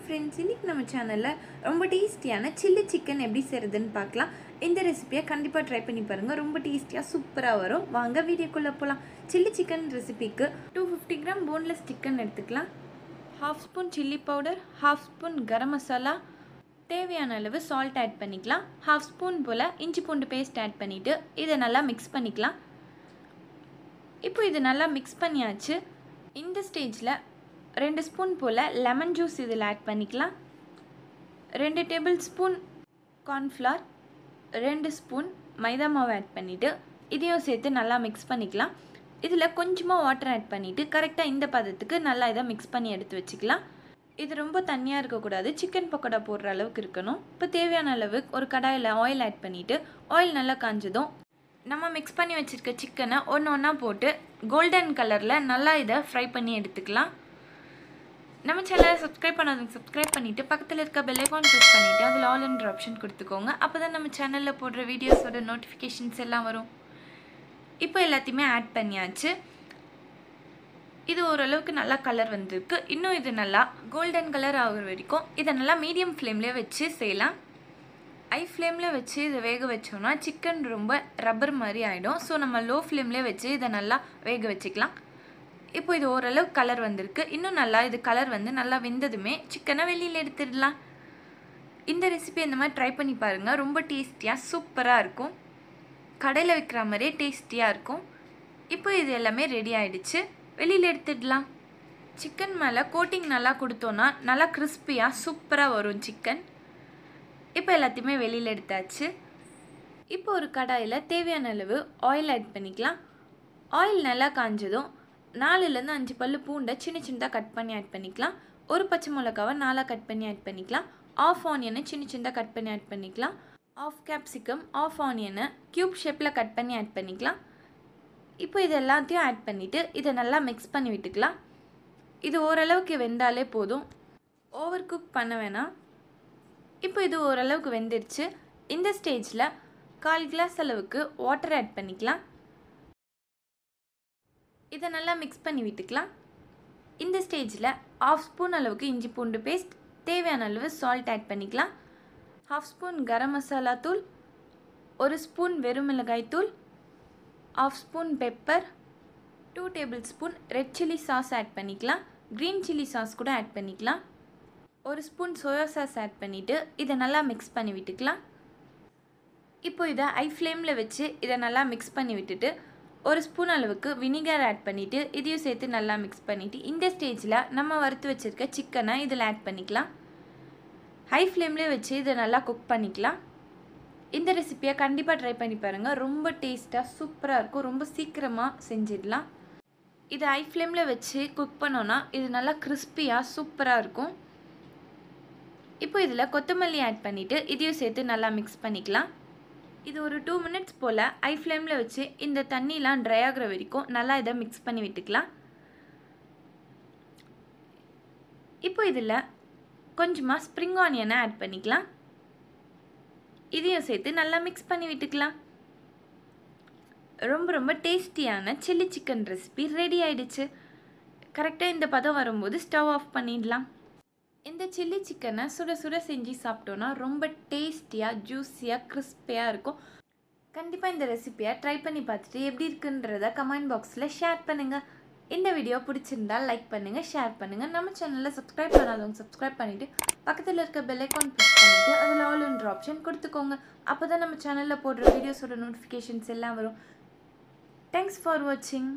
friends, இன்னைக்கு நம்ம சேனல்ல ரொம்ப டேஸ்டியான சில்லி சிக்கன் எப்படி செய்யறதுன்னு பார்க்கலாம். இந்த ரெசிபியை கண்டிப்பா ட்ரை பண்ணி பாருங்க. ரொம்ப டேஸ்டியா சூப்பரா வரும். வாங்க வீடியோக்குள்ள போலாம். சில்லி சிக்கன் ரெசிபிக்கு 250 கிராம் போன்லெஸ் சிக்கன் எடுத்துக்கலாம். 1/2 spoon chilli powder, 1/2 spoon garam masala, தேவையான அளவு சால்ட் ஆட் பண்ணிக்கலாம். 1/2 ஸ்பூன் போல இஞ்சி பூண்டு பேஸ்ட் ஆட் பண்ணிட்டு இதை நல்லா மிக்ஸ் பண்ணிக்கலாம். இப்போ இது நல்லா மிக்ஸ் பண்ணியாச்சு. இந்த ஸ்டேஜில் 2 ஸ்பூன் போல் லெமன் ஜூஸ் இதில் ஆட் பண்ணிக்கலாம். 2 டேபிள் ஸ்பூன் கார்ன்ஃப்ளவர், 2 ஸ்பூன் மைதா மாவு ஆட் பண்ணிவிட்டு இதையும் சேர்த்து நல்லா மிக்ஸ் பண்ணிக்கலாம். இதில் கொஞ்சமாக வாட்டர் ஆட் பண்ணிவிட்டு கரெக்டாக இந்த பதத்துக்கு நல்லா இதை மிக்ஸ் பண்ணி எடுத்து வச்சுக்கலாம். இது ரொம்ப தண்ணியாக இருக்கக்கூடாது, சிக்கன் பக்கோடா போடுற அளவுக்கு இருக்கணும். இப்போ தேவையான அளவு ஒரு கடாயில் ஆயில் ஆட் பண்ணிவிட்டு ஆயில் நல்லா காஞ்சதும் நம்ம மிக்ஸ் பண்ணி வச்சுருக்க சிக்கனை ஒன்று ஒன்றா போட்டு கோல்டன் கலரில் நல்லா இதை ஃப்ரை பண்ணி எடுத்துக்கலாம். நம்ம சேனலை சப்ஸ்கிரைப் பண்ணாதவங்க சப்ஸ்கிரைப் பண்ணிவிட்டு பக்கத்தில் இருக்க பெல் ஐகான் ப்ரெஸ் பண்ணிவிட்டு அதில் ஆல் என்ற ஆப்ஷன் கொடுத்துக்கோங்க. அப்போ தான் நம்ம சேனலில் போடுற வீடியோஸோட நோட்டிஃபிகேஷன்ஸ் எல்லாம் வரும். இப்போ எல்லாத்தையுமே ஆட் பண்ணியாச்சு. இது ஓரளவுக்கு நல்லா கலர் வந்திருக்கு. இன்னும் இது நல்லா கோல்டன் கலர் ஆகிற வரைக்கும் இதை நல்லா மீடியம் ஃப்ளேம்லேயே வச்சு செய்யலாம். ஹை ஃப்ளேமில் வச்சு இதை வேக வச்சோன்னா சிக்கன் ரொம்ப ரப்பர் மாதிரி ஆகிடும். ஸோ நம்ம லோ ஃப்ளேம்லேயே வச்சு இதை நல்லா வேக வச்சுக்கலாம். இப்போ இது ஓரளவு கலர் வந்திருக்கு. இன்னும் நல்லா இது கலர் வந்து நல்லா வெந்ததுமே சிக்கனை வெளியில் எடுத்துடலாம். இந்த ரெசிபி இந்த மாதிரி ட்ரை பண்ணி பாருங்கள். ரொம்ப டேஸ்டியாக சூப்பராக இருக்கும். கடையில் விற்கிற மாதிரியே டேஸ்டியாக இருக்கும். இப்போ இது எல்லாமே ரெடி ஆகிடுச்சு. வெளியில் எடுத்துடலாம். சிக்கன் மேலே கோட்டிங் நல்லா கொடுத்தோன்னா நல்லா கிறிஸ்பியாக சூப்பராக வரும் சிக்கன். இப்போ எல்லாத்தையுமே வெளியில் எடுத்தாச்சு. இப்போ ஒரு கடாயில் தேவையான அளவு ஆயில் ஆட் பண்ணிக்கலாம். ஆயில் நல்லா காஞ்சதும் 4லேருந்து 5 பல்லு பூண்டை சின்ன சின்னதாக கட் பண்ணி ஆட் பண்ணிக்கலாம். ஒரு பச்சை மிளகாவை 4 கட் பண்ணி ஆட் பண்ணிக்கலாம். 1/2 ஆனியனை சின்ன சின்னதாக கட் பண்ணி ஆட் பண்ணிக்கலாம். 1/2 கேப்சிகம், 1/2 ஆனியனை க்யூப் ஷேப்பில் கட் பண்ணி ஆட் பண்ணிக்கலாம். இப்போ இது எல்லாத்தையும் ஆட் பண்ணிவிட்டு இதை நல்லா மிக்ஸ் பண்ணி விட்டுக்கலாம். இது ஓரளவுக்கு வெந்தாலே போதும், ஓவர் குக் பண்ண வேணாம். இப்போ இது ஓரளவுக்கு வெந்துடுச்சு. இந்த ஸ்டேஜில் 1/4 கிளாஸ் அளவுக்கு வாட்டர் ஆட் பண்ணிக்கலாம். இதை நல்லா மிக்ஸ் பண்ணி விட்டுக்கலாம். இந்த ஸ்டேஜில் 1/2 ஸ்பூன் அளவுக்கு இஞ்சி பூண்டு பேஸ்ட், தேவையான அளவு சால்ட் ஆட் பண்ணிக்கலாம். 1/2 ஸ்பூன் கரம் மசாலா தூள், 1 ஸ்பூன் வெறும் மிளகாய் தூள், 1/2 spoon pepper, 2 tablespoon red chilli sauce add பண்ணிக்கலாம். க்ரீன் சில்லி சாஸ் கூட ஆட் பண்ணிக்கலாம். 1 ஸ்பூன் சோயா சாஸ் ஆட் பண்ணிவிட்டு இதை நல்லா மிக்ஸ் பண்ணி விட்டுக்கலாம். இப்போ இதை ஹை ஃப்ளேமில் வச்சு இதை நல்லா மிக்ஸ் பண்ணி விட்டுட்டு 1 ஸ்பூன் அளவுக்கு வினிகர் ஆட் பண்ணிவிட்டு இதையும் சேர்த்து நல்லா மிக்ஸ் பண்ணிவிட்டு இந்த ஸ்டேஜில் நம்ம வறுத்து வச்சுருக்க சிக்கனை இதில் ஆட் பண்ணிக்கலாம். ஹை ஃப்ளேம்லேயே வச்சு இதை நல்லா குக் பண்ணிக்கலாம். இந்த ரெசிபியை கண்டிப்பாக ட்ரை பண்ணி பாருங்கள். ரொம்ப டேஸ்ட்டாக சூப்பராக இருக்கும். ரொம்ப சீக்கிரமாக செஞ்சிடலாம். இதை ஹை ஃப்ளேமில் வச்சு குக் பண்ணோன்னா இது நல்லா கிறிஸ்பியாக சூப்பராக இருக்கும். இப்போ இதில் கொத்தமல்லி ஆட் பண்ணிவிட்டு இதையும் சேர்த்து நல்லா மிக்ஸ் பண்ணிக்கலாம். இது ஒரு 2 மினிட்ஸ் போல் ஹை ஃப்ளேமில் வச்சு இந்த தண்ணிலாம் ட்ரை ஆகிற வரைக்கும் நல்லா இதை மிக்ஸ் பண்ணி விட்டுக்கலாம். இப்போ இதில் கொஞ்சமாக ஸ்ப்ரிங் ஆனியனை ஆட் பண்ணிக்கலாம். இதையும் சேர்த்து நல்லா மிக்ஸ் பண்ணி விட்டுக்கலாம். ரொம்ப ரொம்ப டேஸ்டியான சில்லி சிக்கன் ரெசிபி ரெடி ஆகிடுச்சு. கரெக்டாக இந்த பதம் வரும்போது ஸ்டவ் ஆஃப் பண்ணிடலாம். இந்த சில்லி சிக்கனை சுட சுட செஞ்சு சாப்பிட்டோன்னா ரொம்ப டேஸ்டியாக ஜூஸியாக கிறிஸ்பியாக இருக்கும். கண்டிப்பாக இந்த ரெசிபியை ட்ரை பண்ணி பார்த்துட்டு எப்படி இருக்குன்றத கமெண்ட் பாக்ஸில் ஷேர் பண்ணுங்கள். இந்த வீடியோ பிடிச்சிருந்தால் லைக் பண்ணுங்கள், ஷேர் பண்ணுங்கள். நம்ம சேனலில் சப்ஸ்கிரைப் பண்ணாதவங்க சப்ஸ்கிரைப் பண்ணிவிட்டு பக்கத்தில் இருக்க பெல் ஐகான் ப்ரெஸ் பண்ணிவிட்டு அதில் ஆல் என்ற ஆப்ஷன் கொடுத்துக்கோங்க. அப்போ தான் நம்ம சேனலில் போடுற வீடியோஸோட நோட்டிஃபிகேஷன்ஸ் எல்லாம் வரும். தேங்க்ஸ் ஃபார் வாட்சிங்.